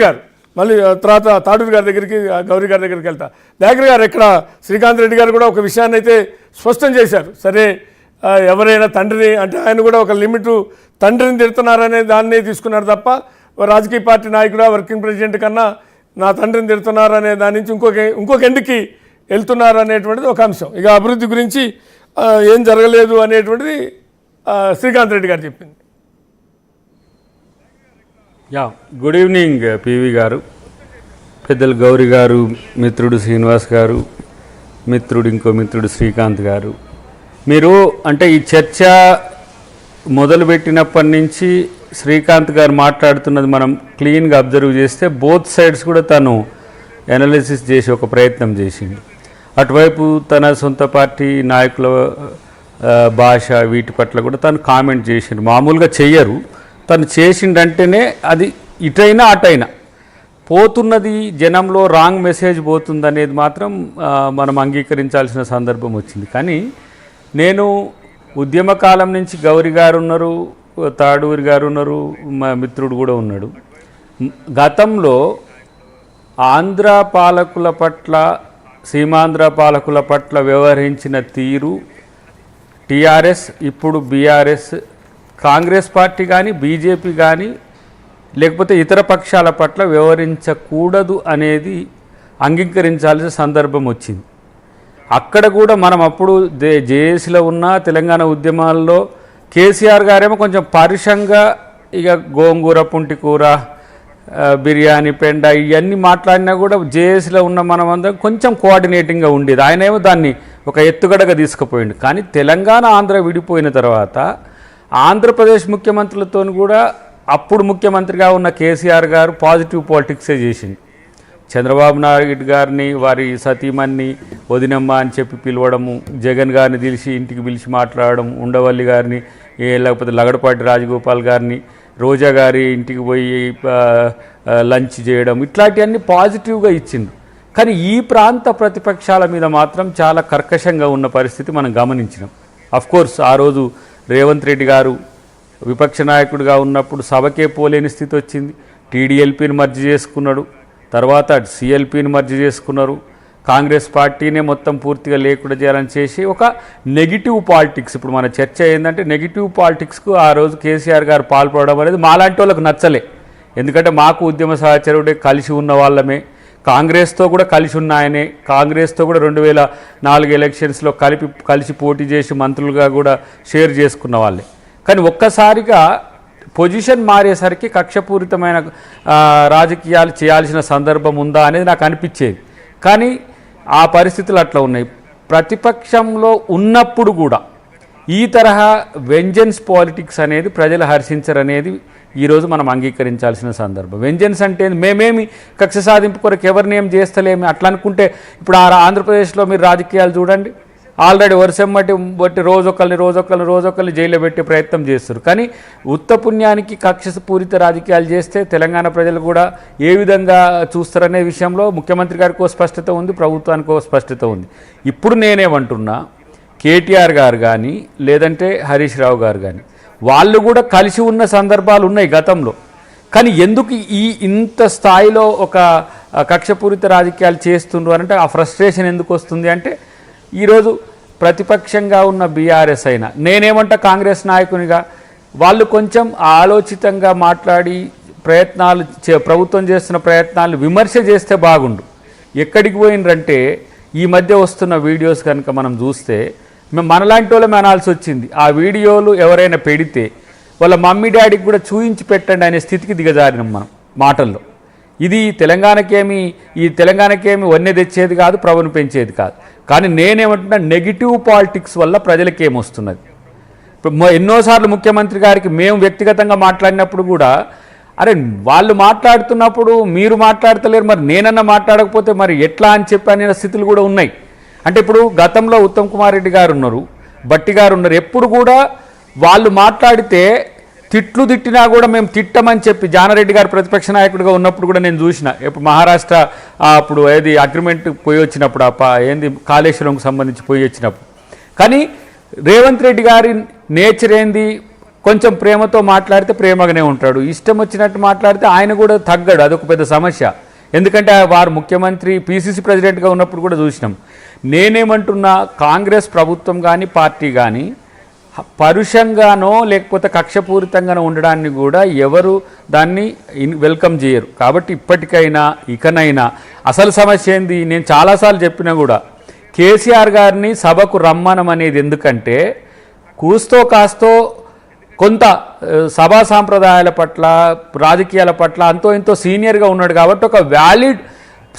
గారు మళ్ళీ తర్వాత తాడూరు గారి దగ్గరికి గౌరీ గారి దగ్గరికి వెళ్తా. దయాకర్ గారు ఇక్కడ శ్రీకాంత్ రెడ్డి గారు కూడా ఒక విషయాన్ని అయితే స్పష్టం చేశారు. సరే ఎవరైనా తండ్రిని అంటే ఆయన కూడా ఒక లిమిట్ తండ్రిని తిడుతున్నారనే దాన్ని తీసుకున్నారు తప్ప రాజకీయ పార్టీ నాయకుడు వర్కింగ్ ప్రెసిడెంట్ కన్నా నా తండ్రిని తిడుతున్నారనే దాని నుంచి ఇంకొక ఎండుకి వెళ్తున్నారు అనేటువంటిది ఒక అంశం. ఇక అభివృద్ధి గురించి ఏం జరగలేదు అనేటువంటిది శ్రీకాంత్ రెడ్డి గారు చెప్పింది. గుడ్ ఈవినింగ్ పివి గారు, పెద్దలు గౌరీ గారు, మిత్రుడు శ్రీనివాస్ గారు, ఇంకో మిత్రుడు శ్రీకాంత్ గారు. మీరు అంటే ఈ చర్చ మొదలుపెట్టినప్పటి నుంచి శ్రీకాంత్ గారు మాట్లాడుతున్నది మనం క్లీన్గా అబ్జర్వ్ చేస్తే బోత్ సైడ్స్ కూడా తను అనాలిసిస్ చేసి ఒక ప్రయత్నం చేసింది. అటువైపు తన సొంత పార్టీ నాయకుల భాష వీటి పట్ల కూడా తను కామెంట్ చేసిండు. మామూలుగా చెయ్యరు, తను చేసిండంటేనే అది ఇటైనా అటైనా పోతున్నది, జనంలో రాంగ్ మెసేజ్ పోతుంది అనేది మాత్రం మనం అంగీకరించాల్సిన సందర్భం వచ్చింది. కానీ నేను ఉద్యమకాలం నుంచి గౌరీ గారు ఉన్నారు, తాడూరి గారు ఉన్నారు, మా మిత్రుడు కూడా ఉన్నాడు. గతంలో ఆంధ్ర పాలకుల పట్ల, సీమాంధ్ర పాలకుల పట్ల వ్యవహరించిన తీరు టీఆర్ఎస్, ఇప్పుడు బీఆర్ఎస్, కాంగ్రెస్ పార్టీ కానీ బీజేపీ కానీ లేకపోతే ఇతర పక్షాల పట్ల వ్యవహరించకూడదు అనేది అంగీకరించాల్సిన సందర్భం వచ్చింది. అక్కడ కూడా మనం అప్పుడు జేఏసీలో ఉన్న తెలంగాణ ఉద్యమాల్లో కేసీఆర్ గారేమో కొంచెం పరుషంగా ఇక గోంగూర, పుంటికూర, బిర్యానీ, పెండ ఇవన్నీ మాట్లాడినా కూడా జేఏసీలో ఉన్న మనమందరం కొంచెం కోఆర్డినేటింగ్గా ఉండేది. ఆయనేమో దాన్ని ఒక ఎత్తుగడగా తీసుకుపోయింది. కానీ తెలంగాణ ఆంధ్ర విడిపోయిన తర్వాత ఆంధ్రప్రదేశ్ ముఖ్యమంత్రులతో కూడా అప్పుడు ముఖ్యమంత్రిగా ఉన్న కేసీఆర్ గారు పాజిటివ్ పాలిటిక్సే చేసింది. చంద్రబాబు నాయుడు గారిని వారి సతీమణ్ణి వదినమ్మ అని చెప్పి పిలవడము, జగన్ గారిని పిలిచి ఇంటికి పిలిచి మాట్లాడడం, ఉండవల్లి గారిని లేకపోతే లగడపాటి రాజగోపాల్ గారిని రోజా గారి ఇంటికి పోయి లంచ్ చేయడం, ఇట్లాంటివన్నీ పాజిటివ్గా ఇచ్చింది. కానీ ఈ ప్రాంత ప్రతిపక్షాల మీద మాత్రం చాలా కర్కశంగా ఉన్న పరిస్థితి మనం గమనించినాం. అఫ్కోర్స్ ఆ రోజు రేవంత్ రెడ్డి గారు విపక్ష నాయకుడిగా ఉన్నప్పుడు సభకే పోలేని స్థితి వచ్చింది. టీడీఎల్పీని మర్జీ చేసుకున్నాడు, తర్వాత సిఎల్పీని మర్జీ చేసుకున్నారు. కాంగ్రెస్ పార్టీనే మొత్తం పూర్తిగా లేకుండా చేయాలని చేసి ఒక నెగిటివ్ పాలిటిక్స్, ఇప్పుడు మన చర్చ ఏంటంటే నెగిటివ్ పాలిటిక్స్కు ఆ రోజు కేసీఆర్ గారు పాల్పడడం అనేది మాలాంటి వాళ్ళకు నచ్చలే. ఎందుకంటే మాకు ఉద్యమ సహచరుడే, కలిసి ఉన్న వాళ్ళమే, కాంగ్రెస్తో కూడా కలిసి ఉన్న ఆయనే, కాంగ్రెస్తో కూడా 2004 ఎలక్షన్స్లో కలిసి పోటీ చేసి మంత్రులుగా కూడా షేర్ చేసుకున్న వాళ్ళే. కానీ ఒక్కసారిగా పొజిషన్ మారేసరికి కక్షపూరితమైన రాజకీయాలు చేయాల్సిన సందర్భం ఉందా అనేది నాకు అనిపించేది. కానీ ఆ పరిస్థితులు అట్లా ఉన్నాయి. ప్రతిపక్షంలో ఉన్నప్పుడు కూడా ఈ తరహా వెంజన్స్ పాలిటిక్స్ అనేది ప్రజలు హర్షించరనేది ఈరోజు మనం అంగీకరించాల్సిన సందర్భం. వెంజన్స్ అంటే మేమేమి కక్ష సాధింపు కొరకు ఎవరిని ఏం చేస్తలేమి అట్లా అనుకుంటే, ఇప్పుడు ఆంధ్రప్రదేశ్లో మీరు రాజకీయాలు చూడండి, ఆల్రెడీ వరుసమ్మటి బట్టి రోజొక్కరిని జైల్లో పెట్టే ప్రయత్నం చేస్తారు. కానీ ఉత్తపుణ్యానికి కక్షపూరిత రాజకీయాలు చేస్తే తెలంగాణ ప్రజలు కూడా ఏ విధంగా చూస్తారనే విషయంలో ముఖ్యమంత్రి గారికి స్పష్టత ఉంది, ప్రభుత్వానికి స్పష్టత ఉంది. ఇప్పుడు నేనేమంటున్నా, కేటీఆర్ గారు కానీ లేదంటే హరీష్ రావు గారు కానీ వాళ్ళు కూడా కలిసి ఉన్న సందర్భాలు ఉన్నాయి గతంలో. కానీ ఎందుకు ఇంత స్థాయిలో ఒక కక్షపూరిత రాజకీయాలు చేస్తుండ్రు అంటే ఆ ఫ్రస్ట్రేషన్ ఎందుకు వస్తుంది అంటే, ఈరోజు ప్రతిపక్షంగా ఉన్న బీఆర్ఎస్ అయినా, నేనేమంటా కాంగ్రెస్ నాయకునిగా, వాళ్ళు కొంచెం ఆలోచితంగా మాట్లాడి ప్రభుత్వం చేస్తున్న ప్రయత్నాలు విమర్శ చేస్తే బాగుండు. ఎక్కడికి పోయినరంటే ఈ మధ్య వస్తున్న వీడియోస్ కనుక మనం చూస్తే మనలాంటి వాళ్ళమే అనాల్సి వచ్చింది. ఆ వీడియోలు ఎవరైనా పెడితే వాళ్ళ మమ్మీ డాడీకి కూడా చూయించి పెట్టండి అనే స్థితికి దిగజారినాం మనం మాటల్లో. ఇది తెలంగాణకేమి వన్నె తెచ్చేది కాదు, ప్రభుని పెంచేది కాదు. కానీ నేనేమంటున్నా, నెగిటివ్ పాలిటిక్స్ వల్ల ప్రజలకేమొస్తున్నది. ఎన్నోసార్లు ముఖ్యమంత్రి గారికి మేము వ్యక్తిగతంగా మాట్లాడినప్పుడు కూడా, అరే వాళ్ళు మాట్లాడుతున్నప్పుడు మీరు మాట్లాడతలేరు, మరి నేనన్నా మాట్లాడకపోతే మరి ఎట్లా అని చెప్పి అనే స్థితులు కూడా ఉన్నాయి. అంటే ఇప్పుడు గతంలో ఉత్తమ్ కుమార్ రెడ్డి గారు ఉన్నారు, బట్టి గారు ఉన్నారు, ఎప్పుడు కూడా వాళ్ళు మాట్లాడితే తిట్లు తిట్టినా కూడా మేము తిట్టమని చెప్పి జానారెడ్డి గారు ప్రతిపక్ష నాయకుడిగా ఉన్నప్పుడు కూడా నేను చూసిన. ఇప్పుడు మహారాష్ట్ర అప్పుడు అగ్రిమెంట్ పోయి వచ్చినప్పుడు కాళేశ్వరంకు సంబంధించి పోయి వచ్చినప్పుడు. కానీ రేవంత్ రెడ్డి గారి నేచర్ ఏంది, కొంచెం ప్రేమతో మాట్లాడితే ప్రేమగానే ఉంటాడు, ఇష్టం వచ్చినట్టు మాట్లాడితే ఆయన కూడా తగ్గడు. అదొక పెద్ద సమస్య. ఎందుకంటే వారు ముఖ్యమంత్రి పిసిసి ప్రెసిడెంట్గా ఉన్నప్పుడు కూడా చూసినాం. నేనేమంటున్నా, కాంగ్రెస్ ప్రభుత్వం కానీ పార్టీ కానీ పరుషంగానో లేకపోతే కక్షపూరితంగానో ఉండడాన్ని కూడా ఎవరు దాన్ని వెల్కమ్ చేయరు. కాబట్టి ఇప్పటికైనా ఇకనైనా అసలు సమస్య ఏంది, నేను చాలాసార్లు చెప్పినా కూడా కేసీఆర్ గారిని సభకు రమ్మనమనేది ఎందుకంటే కూస్తో కాస్తో కొంత సభా సాంప్రదాయాల పట్ల రాజకీయాల పట్ల అంతో ఇంతో సీనియర్గా ఉన్నాడు కాబట్టి ఒక వ్యాలిడ్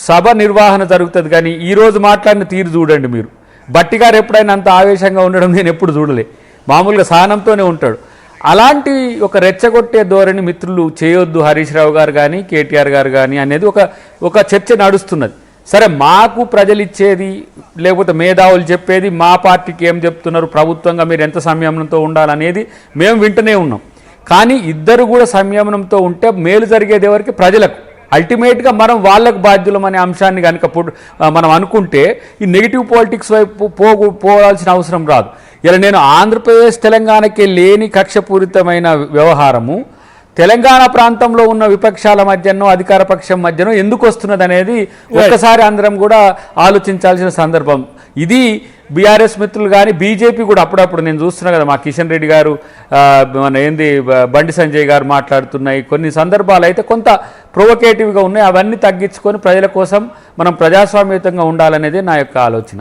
సభ నిర్వహణ జరుగుతుంది. కానీ ఈరోజు మాట్లాడిన తీరు చూడండి మీరు. బట్టి గారు ఎప్పుడైనా అంత ఆవేశంగా ఉండడం నేను ఎప్పుడు చూడలే, మామూలుగా సహనంతోనే ఉంటాడు. అలాంటి ఒక రెచ్చగొట్టే ధోరణి మిత్రులు చేయొద్దు, హరీష్ రావు గారు కానీ కేటీఆర్ గారు కానీ అనేది ఒక చర్చ నడుస్తున్నది. సరే, మాకు ప్రజలు ఇచ్చేది లేకపోతే మేధావులు చెప్పేది, మా పార్టీకి ఏం చెప్తున్నారు, ప్రభుత్వంగా మీరు ఎంత సంయమనంతో ఉండాలనేది మేము వింటూనే ఉన్నాం. కానీ ఇద్దరు కూడా సంయమనంతో ఉంటే మేలు జరిగేది ఎవరికి? ప్రజలకు. అల్టిమేట్గా మనం వాళ్ళకు బాధ్యులం అనే అంశాన్ని కనుక మనం అనుకుంటే ఈ నెగిటివ్ పాలిటిక్స్ వైపు పోవాల్సిన అవసరం రాదు. ఇలా నేను ఆంధ్రప్రదేశ్ తెలంగాణకే లేని కక్షపూరితమైన వ్యవహారము తెలంగాణ ప్రాంతంలో ఉన్న విపక్షాల మధ్యనో అధికార పక్షం మధ్యనో ఎందుకు వస్తున్నది అనేది ఒక్కసారి అందరం కూడా ఆలోచించాల్సిన సందర్భం. ఇది బీఆర్ఎస్ మిత్రులు కానీ బీజేపీ కూడా అప్పుడప్పుడు నేను చూస్తున్నా కదా, మా కిషన్ రెడ్డి గారు బండి సంజయ్ గారు మాట్లాడుతున్నాయి. కొన్ని సందర్భాలు అయితే కొంత ప్రొవొకేటివ్గా ఉన్నాయి. అవన్నీ తగ్గించుకొని ప్రజల కోసం మనం ప్రజాస్వామ్యయుతంగా ఉండాలనేదే నా యొక్క ఆలోచన.